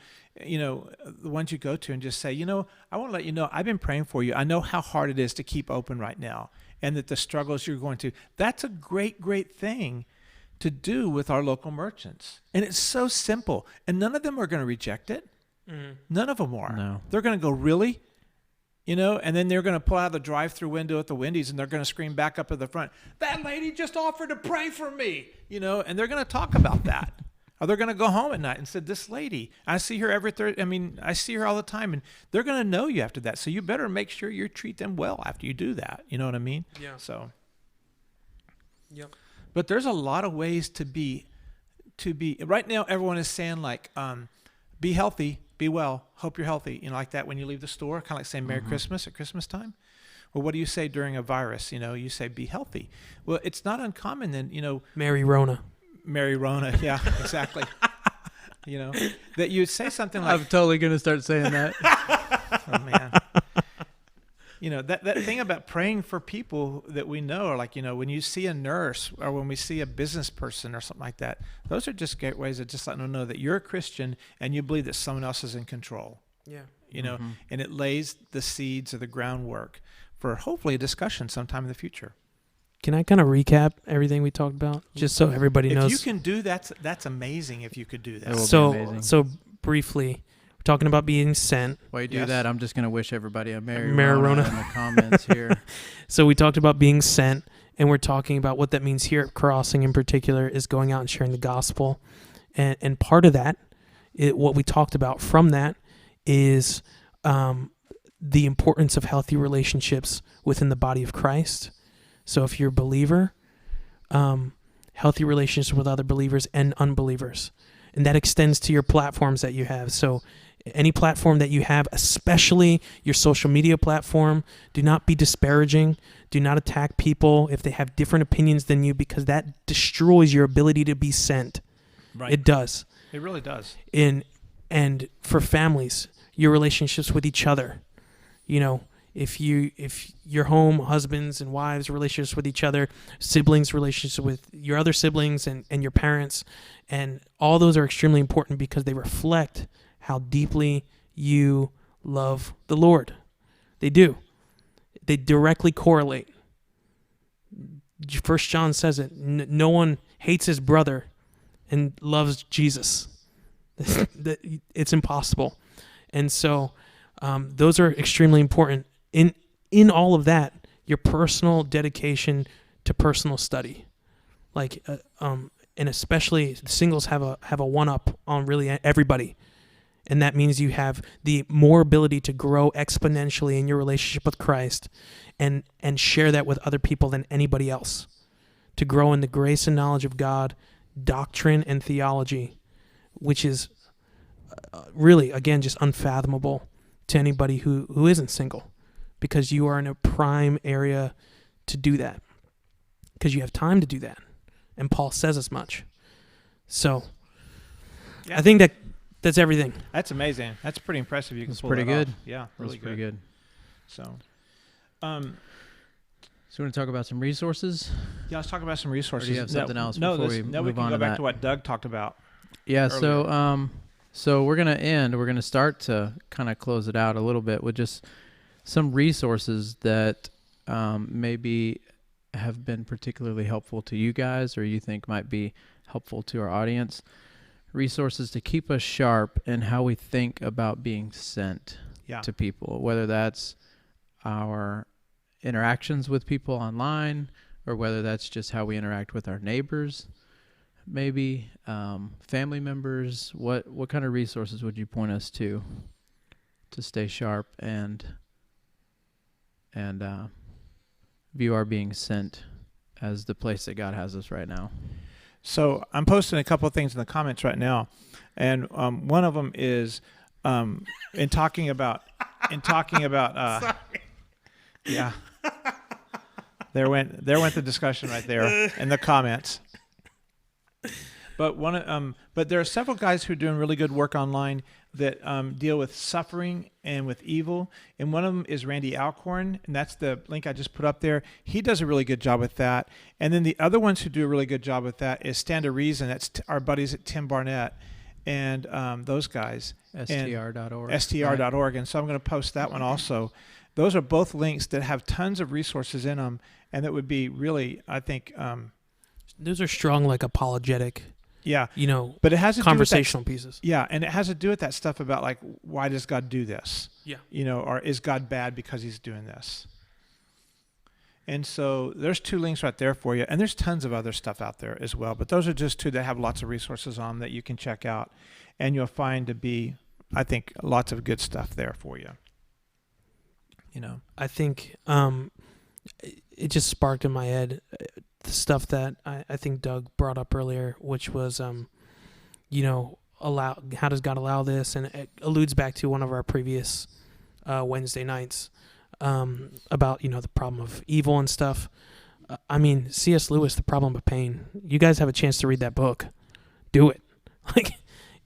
ones you go to, and just say, I want to let you know, I've been praying for you. I know how hard it is to keep open right now, and that the struggles you're going to. That's a great thing to do with our local merchants. And it's so simple. And none of them are going to reject it. Mm-hmm. None of them are.
No.
They're going to go, really? And then they're going to pull out the drive-through window at the Wendy's, and they're going to scream back up at the front, that lady just offered to pray for me, and they're going to talk about that. Or they're going to go home at night and say, this lady, I see her I see her all the time, and they're going to know you after that. So you better make sure you treat them well after you do that. You know what I mean?
Yeah.
So.
Yep.
But there's a lot of ways to be, right now everyone is saying like, be healthy, be well, hope you're healthy, like that when you leave the store, kind of like saying Merry Christmas at Christmas time. Well, what do you say during a virus? You say be healthy. Well, it's not uncommon then,
Mary Rona,
yeah, exactly. That you'd say something like,
I'm totally going to start saying that.
oh man. That thing about praying for people that we know, or like, when you see a nurse or when we see a business person or something like that, those are just great ways of just letting them know that you're a Christian and you believe that someone else is in control.
Yeah.
And it lays the seeds or the groundwork for hopefully a discussion sometime in the future.
Can I kind of recap everything we talked about, just so everybody knows?
If you can do that, that's amazing. If you could do that.
It will be amazing.
So briefly, we're talking about being sent.
While you do that, I'm just going to wish everybody a Merry
Rona
Rona in the comments here.
So we talked about being sent, and we're talking about what that means here at Crossing in particular is going out and sharing the gospel. And part of that, what we talked about from that is the importance of healthy relationships within the body of Christ. So if you're a believer, healthy relationships with other believers and unbelievers. And that extends to your platforms that you have. So any platform that you have, especially your social media platform, do not be disparaging. Do not attack people if they have different opinions than you, because that destroys your ability to be sent.
Right.
It does.
It really does.
And for families, your relationships with each other, if your home, husbands and wives, relationships with each other, siblings, relationships with your other siblings and your parents, and all those are extremely important because they reflect how deeply you love the Lord. They do. They directly correlate. 1 John says it. No one hates his brother and loves Jesus. It's impossible. And so those are extremely important. In all of that, your personal dedication to personal study, and especially singles have a one-up on really everybody. And that means you have the more ability to grow exponentially in your relationship with Christ and share that with other people than anybody else. To grow in the grace and knowledge of God, doctrine and theology, which is really, again, just unfathomable to anybody who isn't single, because you are in a prime area to do that, because you have time to do that. And Paul says as much. So
Yeah.
I think that's everything.
That's amazing. That's pretty impressive. You can
That's
pull
pretty
that
good.
off. Yeah, really
That's pretty good.
So,
So we want to talk about some resources?
yeah, let's talk about some resources.
Or do you have something else
no,
before we
we
move
can
on
go
to
back
that?
to what Doug talked about.
Yeah,
earlier.
so we're going to start to kind of close it out a little bit with just some resources that maybe have been particularly helpful to you guys, or you think might be helpful to our audience. Resources to keep us sharp in how we think about being sent to people, whether that's our interactions with people online, or whether that's just how we interact with our neighbors, maybe family members. What kind of resources would you point us to stay sharp and view our being sent as the place that God has us right now?
So I'm posting a couple of things in the comments right now, and one of them is in talking about yeah. There went the discussion right there in the comments. But but there are several guys who are doing really good work online that deal with suffering and with evil. And one of them is Randy Alcorn, and that's the link I just put up there. He does a really good job with that. And then the other ones who do a really good job with that is Stand to Reason. That's our buddies at Tim Barnett and those guys.
STR.org.
STR.org. And so I'm going to post that one also. Those are both links that have tons of resources in them, and that would be really, I think...
those are strong, apologetic...
Yeah,
but
it has to
conversational
do with
pieces.
Yeah, and it has to do with that stuff about why does God do this?
Yeah.
Or is God bad because he's doing this? And so there's 2 links right there for you, and there's tons of other stuff out there as well. But those are just 2 that have lots of resources on that you can check out, and you'll find to be, I think, lots of good stuff there for you.
I think it just sparked in my head the stuff that I think Doug brought up earlier, which was, how does God allow this? And it alludes back to one of our previous Wednesday nights about, the problem of evil and stuff. C.S. Lewis, The Problem of Pain. You guys have a chance to read that book. Do it.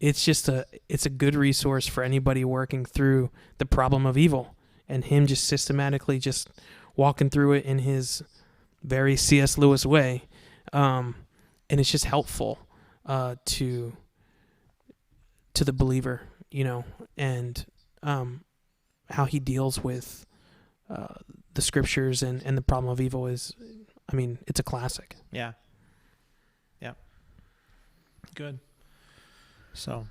It's a good resource for anybody working through the problem of evil, and him just systematically just walking through it in his very C.S. Lewis way, and it's just helpful to the believer, and how he deals with the scriptures and the problem of evil is, it's a classic.
Yeah. Good. So,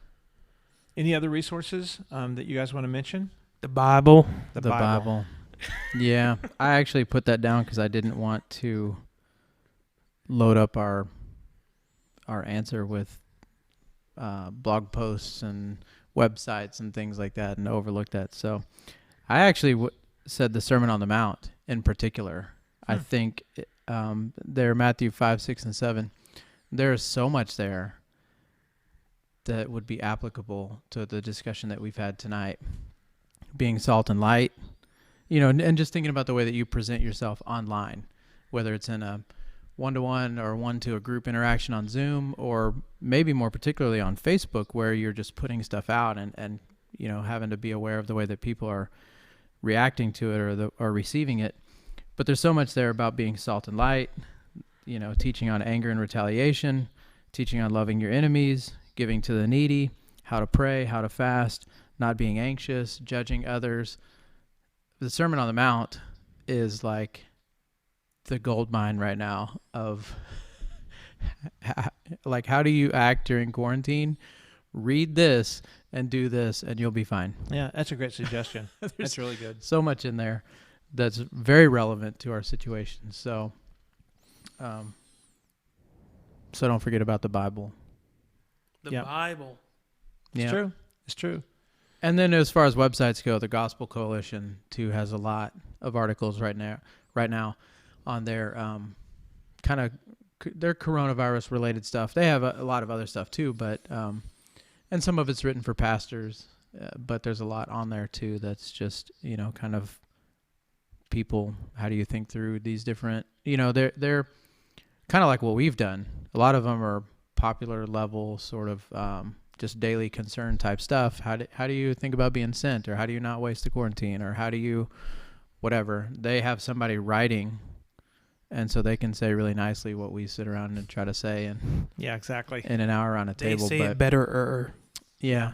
any other resources that you guys want to mention?
The Bible.
The Bible.
Yeah, I actually put that down because I didn't want to load up our answer with blog posts and websites and things like that and overlook that. So I actually said the Sermon on the Mount in particular. I think there, Matthew 5, 6, and 7, there is so much there that would be applicable to the discussion that we've had tonight. Being salt and light, and just thinking about the way that you present yourself online, whether it's in a one-to-one or one-to-a-group interaction on Zoom, or maybe more particularly on Facebook, where you're just putting stuff out and having to be aware of the way that people are reacting to it or receiving it. But there's so much there about being salt and light, teaching on anger and retaliation, teaching on loving your enemies, giving to the needy, how to pray, how to fast, not being anxious, judging others. The Sermon on the Mount is like the gold mine right now of like, how do you act during quarantine? Read this and do this and you'll be fine.
Yeah, that's a great suggestion. That's really good.
So much in there that's very relevant to our situation. So don't forget about the Bible.
The Bible.
It's true. It's true.
And then as far as websites go, the Gospel Coalition too has a lot of articles right now on their their coronavirus related stuff. They have a lot of other stuff too, but and some of it's written for pastors, but there's a lot on there too that's just kind of people. How do you think through these different? They're kind of like what we've done. A lot of them are popular level sort of just daily concern type stuff. How do you think about being sent, or how do you not waste the quarantine, or how do you whatever? They have somebody writing, and so they can say really nicely what we sit around and try to say in
exactly
in an hour around a table.
They say it better.
Yeah,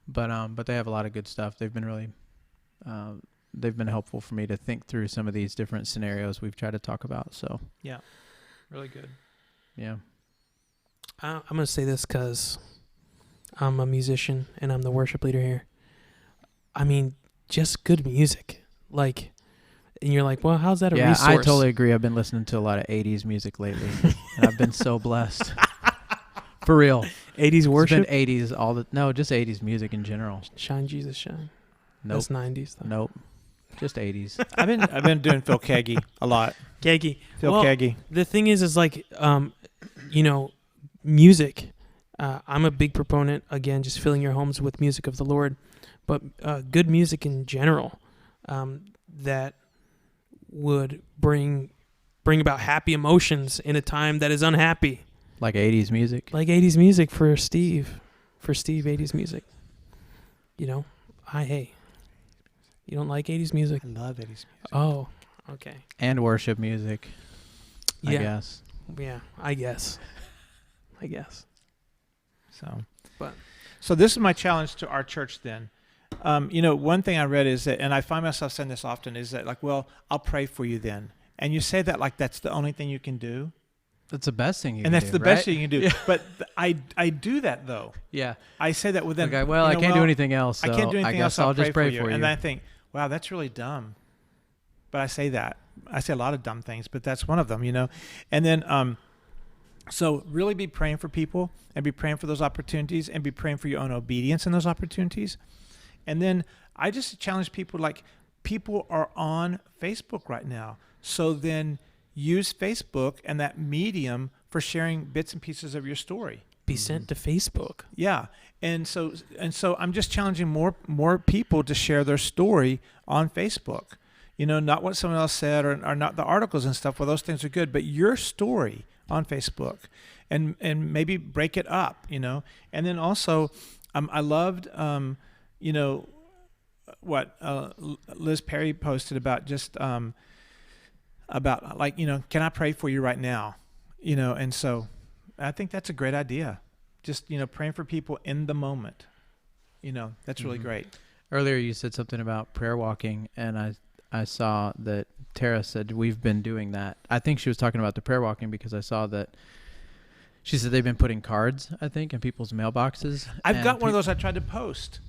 but they have a lot of good stuff. They've been really they've been helpful for me to think through some of these different scenarios we've tried to talk about. So
yeah, really good.
Yeah.
I'm going to say this because I'm a musician and I'm the worship leader here. I mean, just good music. And you're like, well, how's that a resource?
I totally agree. I've been listening to a lot of 80s music lately, and I've been so blessed. For real.
80s worship?
It's been 80s just 80s music in general.
Shine, Jesus, shine.
Nope.
That's 90s, though.
Nope. Just 80s.
I've been doing Phil Keaggy a lot.
Keaggy.
Phil Keaggy.
The thing is music. I'm a big proponent, again, just filling your homes with music of the Lord, but good music in general that would bring about happy emotions in a time that is unhappy.
Like 80s music?
Like 80s music for Steve. 80s music. Hey. You don't like 80s music?
I love 80s music.
Oh, okay.
And worship music, I guess.
Yeah, I guess.
So this is my challenge to our church then. One thing I read is that, and I find myself saying this often, is that I'll pray for you then. And you say that like that's the only thing you can do.
That's the best thing you can do.
And that's the best thing you can do. Yeah. But I do that though.
Yeah.
I say that with them.
Okay, I can't do anything else. So
I can't do anything else.
I'll just pray for you.
And then I think, wow, that's really dumb. But I say that. I say a lot of dumb things, but that's one of them, And then, so really be praying for people and be praying for those opportunities and be praying for your own obedience in those opportunities. And then I just challenge people, people are on Facebook right now. So then use Facebook and that medium for sharing bits and pieces of your story.
Be sent to Facebook.
Yeah. And so I'm just challenging more people to share their story on Facebook. Not what someone else said or not the articles and stuff. Well, those things are good, but your story on Facebook and maybe break it up, And then also I loved, what Liz Perry posted about just can I pray for you right now? And so I think that's a great idea. Just, praying for people in the moment. That's really great.
Earlier you said something about prayer walking, and I saw that Tara said we've been doing that. I think she was talking about the prayer walking because I saw that she said they've been putting cards, I think, in people's mailboxes.
I've got one of those I tried to post.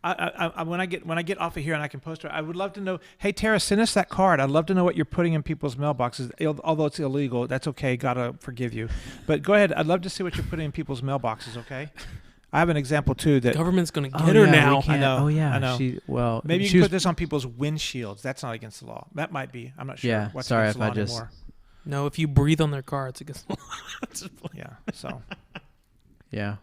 I when I get off of here and I can post it, I would love to know, hey, Tara, send us that card. I'd love to know what you're putting in people's mailboxes. Although it's illegal, that's okay. Gotta forgive you. But go ahead. I'd love to see what you're putting in people's mailboxes, okay? I have an example, too. That
government's going to get her now.
I know.
Oh, yeah.
I know. Maybe you can put this on people's windshields. That's not against the law. That might be. I'm not sure.
Yeah,
what's
sorry
against
if
the law
I just...
anymore.
No, if you breathe on their car, it's against the law.
Yeah, so...
Yeah.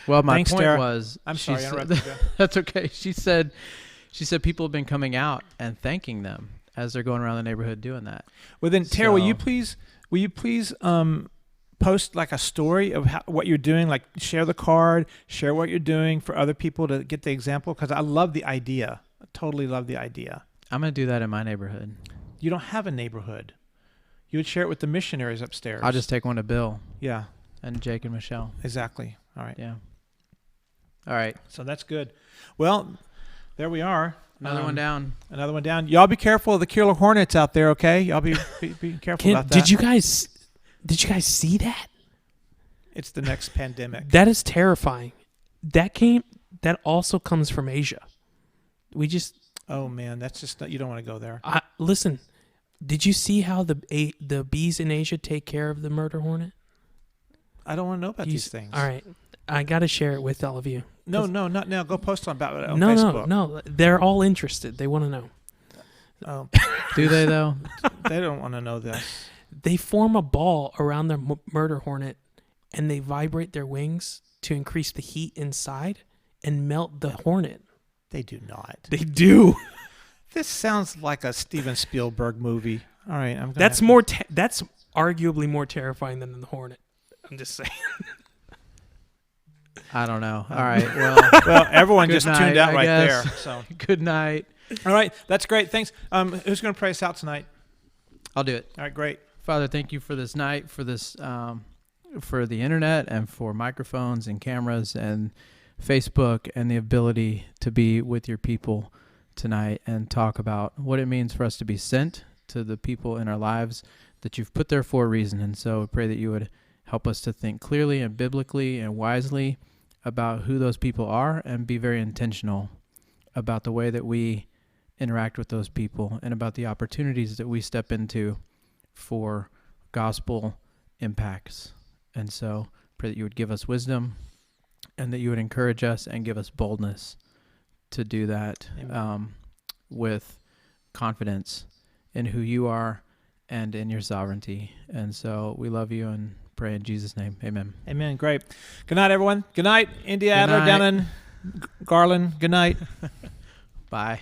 Well, my
Thanks,
point
Tara.
was,
I'm
she
sorry, I
said-
interrupted you.
that's okay. She said people have been coming out and thanking them as they're going around the neighborhood doing that.
Well, then, Tara, will you
So-
please post like a story of what you're doing? Like, share the card, share what you're doing for other people to get the example. Because I love the idea. I totally love the idea.
I'm gonna do that in my neighborhood.
You don't have a neighborhood. You would share it with the missionaries upstairs.
I'll just take one to Bill
yeah,
and Jake and Michelle.
exactly. All right.
Yeah. All right.
So that's good. Well, there we are.
Another one down.
Another one down. Y'all be careful of the killer hornets out there, okay? Y'all be careful about that.
Did you guys see that?
It's the next pandemic.
That is terrifying. That also comes from Asia. We just
Oh man, that's just you don't want to go there.
listen. Did you see how the bees in Asia take care of the murder hornet?
I don't want to know about these things.
All right, I got to share it with all of you.
No, not now. Go post about it on
No,
Facebook.
no. They're all interested. They want to know.
Oh,
Do they though?
they don't want to know this.
They form a ball around their murder hornet, and they vibrate their wings to increase the heat inside and melt the hornet.
They do not.
They do.
This sounds like a Steven Spielberg movie. All right, I'm.
That's that's arguably more terrifying than the hornet. I'm just saying.
I don't know. All right. Well,
Well, everyone
Good
just
night,
tuned out
I
right
guess.
there. So,
good night.
all right, that's great. Thanks. Who's going to pray us out tonight?
I'll do it.
All right, great.
Father, thank you for this night, for this, for the internet, and for microphones and cameras and Facebook, and the ability to be with your people tonight and talk about what it means for us to be sent to the people in our lives that you've put there for a reason. And so I pray that you would help us to think clearly and biblically and wisely about who those people are, and be very intentional about the way that we interact with those people and about the opportunities that we step into for gospel impacts. And so pray that you would give us wisdom, and that you would encourage us and give us boldness to do that with confidence in who you are and in your sovereignty. And so we love you and pray in Jesus' name. Amen.
Amen. Great. Good night, everyone. Good night, India
Good
Adler down
night.
in Garland. Good night.
Bye.